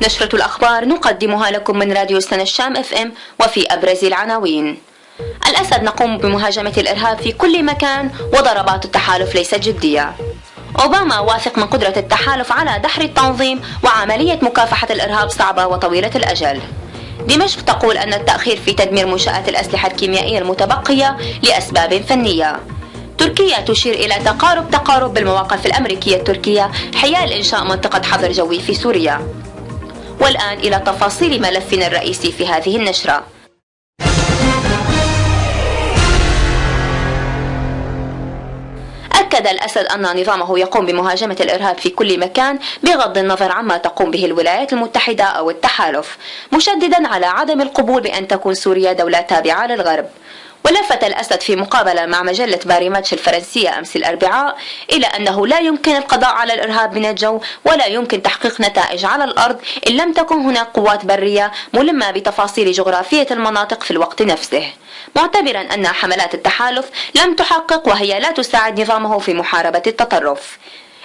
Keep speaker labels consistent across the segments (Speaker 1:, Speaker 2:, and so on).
Speaker 1: نشرة الأخبار نقدمها لكم من راديو سنة الشام FM، وفي أبرز العناوين: الأسد: نقوم بمهاجمة الإرهاب في كل مكان وضربات التحالف ليست جدية. أوباما: واثق من قدرة التحالف على دحر التنظيم، وعملية مكافحة الإرهاب صعبة وطويلة الأجل. دمشق تقول أن التأخير في تدمير منشآت الأسلحة الكيميائية المتبقية لأسباب فنية. تركيا تشير إلى تقارب بالمواقف الأمريكية التركية حيال إنشاء منطقة حظر جوي في سوريا. والآن إلى تفاصيل ملفنا الرئيسي في هذه النشرة. أكد الأسد أن نظامه يقوم بمهاجمة الإرهاب في كل مكان بغض النظر عما تقوم به الولايات المتحدة أو التحالف، مشددا على عدم القبول بأن تكون سوريا دولة تابعة للغرب. ولفت الأسد في مقابلة مع مجلة باري ماتش الفرنسية أمس الأربعاء إلى أنه لا يمكن القضاء على الإرهاب من الجو، ولا يمكن تحقيق نتائج على الأرض إن لم تكن هناك قوات برية ملمة بتفاصيل جغرافية المناطق في الوقت نفسه، معتبرا أن حملات التحالف لم تحقق وهي لا تساعد نظامه في محاربة التطرف.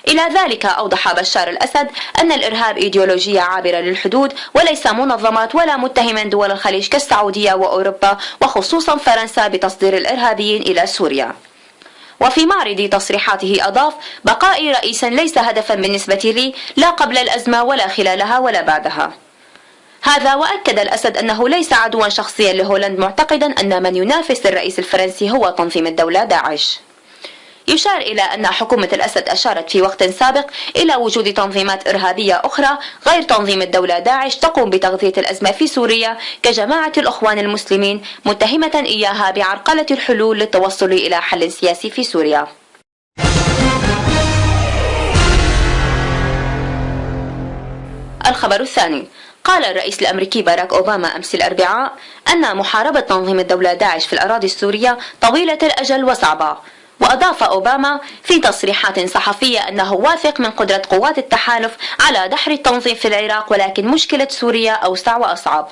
Speaker 1: إلى ذلك أوضح بشار الأسد أن الإرهاب إيديولوجية عابرة للحدود وليس منظمات ولا متهما دول الخليج كالسعودية وأوروبا وخصوصا فرنسا بتصدير الإرهابيين إلى سوريا. وفي معرض تصريحاته أضاف: بقائي رئيسا ليس هدفا بالنسبة لي، لا قبل الأزمة ولا خلالها ولا بعدها. هذا وأكد الأسد أنه ليس عدوا شخصيا لهولندا، معتقدا أن من ينافس الرئيس الفرنسي هو تنظيم الدولة داعش. يشار إلى أن حكومة الأسد أشارت في وقت سابق إلى وجود تنظيمات إرهابية أخرى غير تنظيم الدولة داعش تقوم بتغذية الأزمة في سوريا كجماعة الأخوان المسلمين، متهمة إياها بعرقلة الحلول للتوصل إلى حل سياسي في سوريا. الخبر الثاني: قال الرئيس الأمريكي باراك أوباما أمس الأربعاء أن محاربة تنظيم الدولة داعش في الأراضي السورية طويلة الأجل وصعبة. وأضاف أوباما في تصريحات صحفية أنه واثق من قدرة قوات التحالف على دحر التنظيم في العراق، ولكن مشكلة سوريا أوسع وأصعب.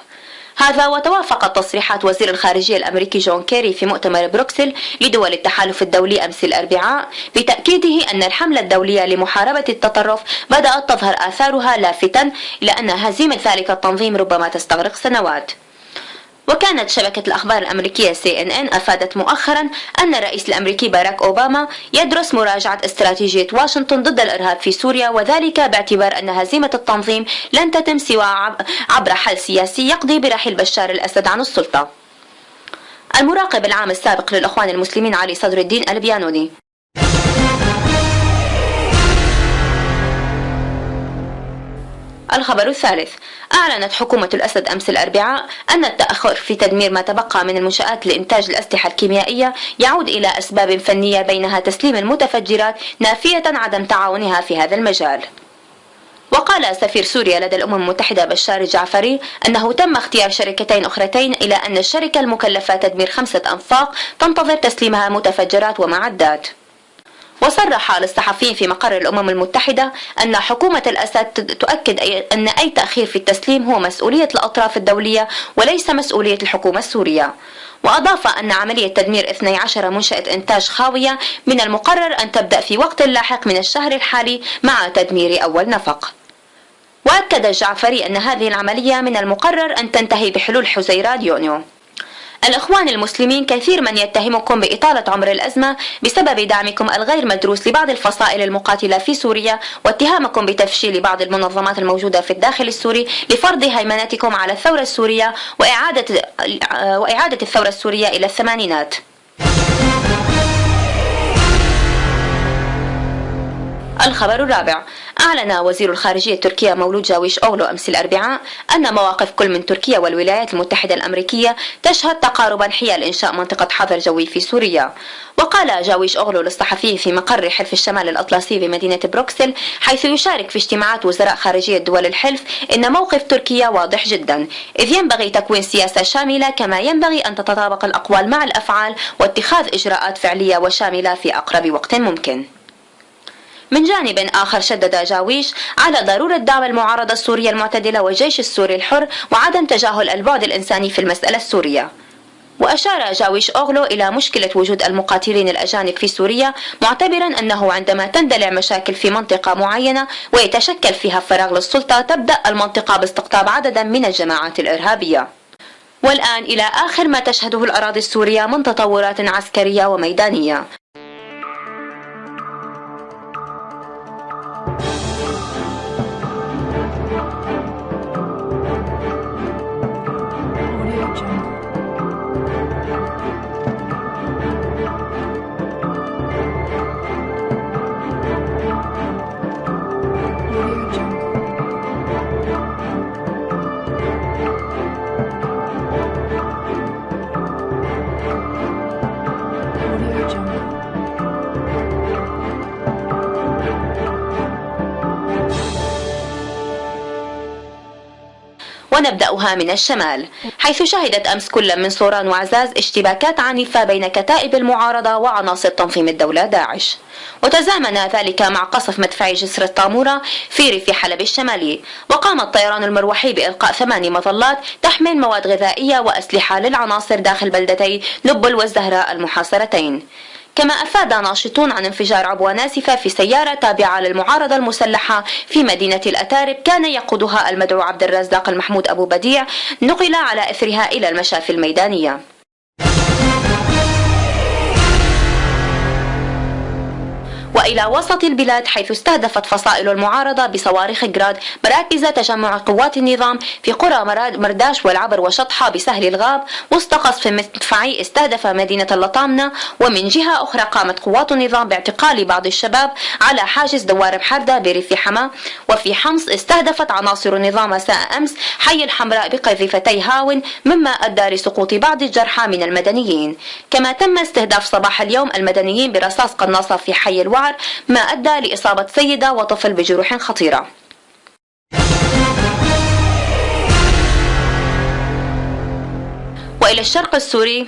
Speaker 1: هذا وتوافقت تصريحات وزير الخارجية الأمريكي جون كيري في مؤتمر بروكسل لدول التحالف الدولي أمس الأربعاء بتأكيده أن الحملة الدولية لمحاربة التطرف بدأت تظهر آثارها، لافتا إلى أن هزيمة ذلك التنظيم ربما تستغرق سنوات. وكانت شبكة الأخبار الأمريكية CNN أفادت مؤخرا أن الرئيس الأمريكي باراك أوباما يدرس مراجعة استراتيجية واشنطن ضد الإرهاب في سوريا، وذلك باعتبار أن هزيمة التنظيم لن تتم سوى عبر حل سياسي يقضي برحيل بشار الأسد عن السلطة. المراقب العام السابق للأخوان المسلمين علي صدر الدين البيانوني. الخبر الثالث: أعلنت حكومة الأسد أمس الأربعاء أن التأخر في تدمير ما تبقى من المنشآت لإنتاج الأسلحة الكيميائية يعود إلى أسباب فنية، بينها تسليم المتفجرات، نافية عدم تعاونها في هذا المجال. وقال سفير سوريا لدى الأمم المتحدة بشار الجعفري أنه تم اختيار شركتين أخرتين، إلى أن الشركة المكلفة تدمير 5 أنفاق تنتظر تسليمها متفجرات ومعدات. وصرح للصحفيين في مقر الأمم المتحدة أن حكومة الأسد تؤكد أن أي تأخير في التسليم هو مسؤولية الأطراف الدولية وليس مسؤولية الحكومة السورية. وأضاف أن عملية تدمير 12 منشأة إنتاج خاوية من المقرر أن تبدأ في وقت لاحق من الشهر الحالي مع تدمير أول نفق. وأكد الجعفري أن هذه العملية من المقرر أن تنتهي بحلول حزيران يونيو. الإخوان المسلمين كثير من يتهمكم بإطالة عمر الأزمة بسبب دعمكم الغير مدروس لبعض الفصائل المقاتلة في سوريا، واتهامكم بتفشيل بعض المنظمات الموجودة في الداخل السوري لفرض هيمنتكم على الثورة السورية وإعادة الثورة السورية إلى الثمانينات. الخبر الرابع: أعلن وزير الخارجية التركية مولود جاويش أوغلو أمس الأربعاء أن مواقف كل من تركيا والولايات المتحدة الأمريكية تشهد تقاربا حيال إنشاء منطقة حظر جوي في سوريا. وقال جاويش أوغلو للصحفيين في مقر حلف الشمال الأطلسي بمدينة بروكسل، حيث يشارك في اجتماعات وزراء خارجية دول الحلف، إن موقف تركيا واضح جدا، إذ ينبغي تكوين سياسة شاملة، كما ينبغي أن تتطابق الأقوال مع الأفعال واتخاذ إجراءات فعلية وشاملة في أقرب وقت ممكن. من جانب آخر شدد جاويش على ضرورة دعم المعارضة السورية المعتدلة والجيش السوري الحر وعدم تجاهل البعد الإنساني في المسألة السورية. وأشار جاويش أوغلو إلى مشكلة وجود المقاتلين الأجانب في سوريا، معتبرا أنه عندما تندلع مشاكل في منطقة معينة ويتشكل فيها فراغ للسلطة تبدأ المنطقة باستقطاب عددا من الجماعات الإرهابية. والآن إلى آخر ما تشهده الأراضي السورية من تطورات عسكرية وميدانية. ونبدأها من الشمال، حيث شهدت أمس كل من صوران وعزاز اشتباكات عنيفة بين كتائب المعارضة وعناصر تنظيم الدولة داعش، وتزامن ذلك مع قصف مدفعي جسر الطامورة في ريف حلب الشمالي. وقام الطيران المروحي بإلقاء 8 مظلات تحمل مواد غذائية وأسلحة للعناصر داخل بلدتي لبل والزهراء المحاصرتين. كما أفاد ناشطون عن انفجار عبوة ناسفة في سيارة تابعة للمعارضة المسلحة في مدينة الأتارب كان يقودها المدعو عبد الرزاق المحمود أبو بديع، نقل على إثرها إلى المشافي الميدانية. وإلى وسط البلاد، حيث استهدفت فصائل المعارضة بصواريخ جراد مراكز تجمع قوات النظام في قرى مرداش والعبر وشطحة بسهل الغاب وسط قصف مدفعي استهدف مدينة اللطامنة. ومن جهة أخرى قامت قوات النظام باعتقال بعض الشباب على حاجز دوار بحردة بريف حما. وفي حمص استهدفت عناصر النظام مساء أمس حي الحمراء بقذيفتي هاون، مما أدى لسقوط بعض الجرحى من المدنيين. كما تم استهداف صباح اليوم المدنيين برصاص قناصة في حي الوعر، ما أدى لإصابة سيدة وطفل بجروح خطيرة. وإلى الشرق السوري،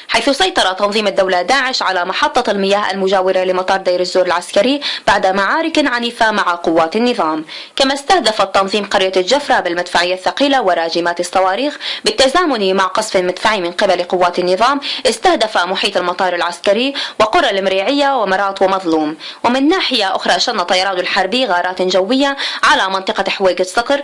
Speaker 1: حيث سيطر تنظيم الدولة داعش على محطة المياه المجاورة لمطار دير الزور العسكري بعد معارك عنيفة مع قوات النظام. كما استهدف التنظيم قرية الجفرة بالمدفعية الثقيلة وراجمات الصواريخ، بالتزامن مع قصف مدفعي من قبل قوات النظام استهدف محيط المطار العسكري وقرى المريعية ومرات ومظلوم. ومن ناحية أخرى شن الطيران الحربي غارات جوية على منطقة حويجة صقر.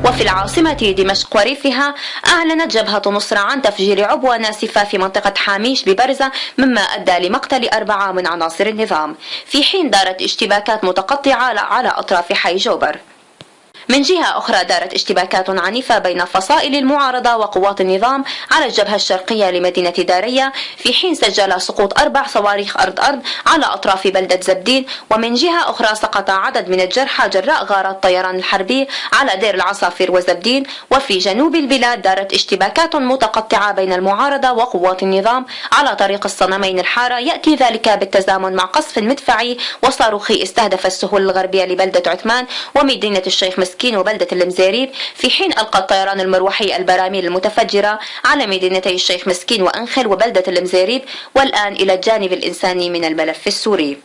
Speaker 1: وفي العاصمة دمشق وريفها أعلنت جبهة نصرة عن تفجير عبوة ناسفة في منطقة حاميش ببرزة، مما أدى لمقتل 4 من عناصر النظام، في حين دارت اشتباكات متقطعة على أطراف حي جوبر. من جهة أخرى دارت اشتباكات عنيفة بين فصائل المعارضة وقوات النظام على الجبهة الشرقية لمدينة دارية، في حين سجل سقوط 4 صواريخ أرض على أطراف بلدة زبدين. ومن جهة أخرى سقط عدد من الجرحى جراء غارات الطيران الحربي على دير العصافير وزبدين. وفي جنوب البلاد دارت اشتباكات متقطعة بين المعارضة وقوات النظام على طريق الصنمين الحارة، يأتي ذلك بالتزامن مع قصف مدفعي وصاروخي استهدف السهول الغربية لبلدة عثمان ومدينة الشيخ مسكين وبلدة المزاريب، في حين ألقى الطيران المروحي البراميل المتفجرة على مدينتي الشيخ مسكين وأنخل وبلدة المزاريب. والآن إلى الجانب الإنساني من الملف السوري.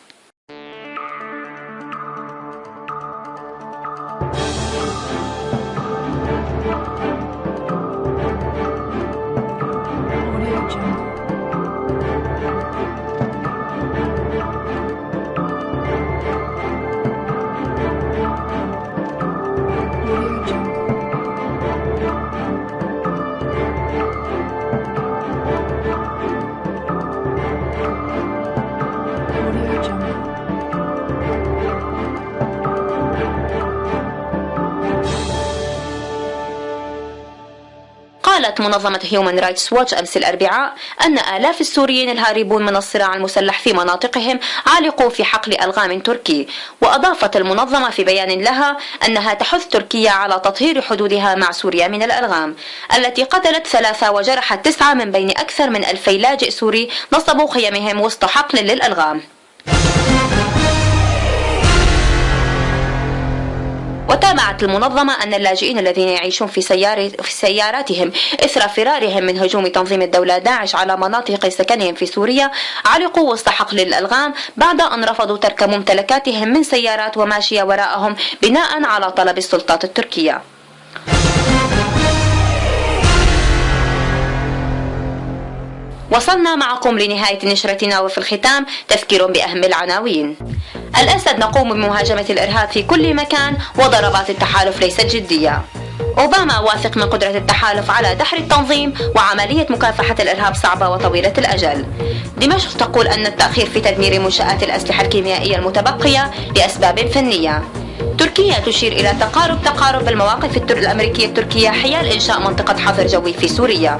Speaker 1: قالت منظمة هيومن رايتس ووتش أمس الأربعاء أن آلاف السوريين الهاربون من الصراع المسلح في مناطقهم علقوا في حقل ألغام تركي. وأضافت المنظمة في بيان لها أنها تحث تركيا على تطهير حدودها مع سوريا من الألغام التي قتلت 3 وجرحت 9 من بين أكثر من 2000 لاجئ سوري نصبوا خيمهم وسط حقل للألغام. وتابعت المنظمة أن اللاجئين الذين يعيشون في سياراتهم إثر فرارهم من هجوم تنظيم الدولة داعش على مناطق سكنهم في سوريا علقوا وسط حقل الألغام بعد أن رفضوا ترك ممتلكاتهم من سيارات وماشية وراءهم بناء على طلب السلطات التركية. وصلنا معكم لنهاية نشرتنا، وفي الختام تذكير بأهم العناوين. الأسد: نقوم بمهاجمة الإرهاب في كل مكان وضربات التحالف ليست جدية. أوباما: واثق من قدرة التحالف على دحر التنظيم، وعملية مكافحة الإرهاب صعبة وطويلة الأجل. دمشق تقول أن التأخير في تدمير منشآت الأسلحة الكيميائية المتبقية لأسباب فنية. تركيا تشير إلى تقارب المواقف الأمريكية التركية حيال إنشاء منطقة حظر جوي في سوريا.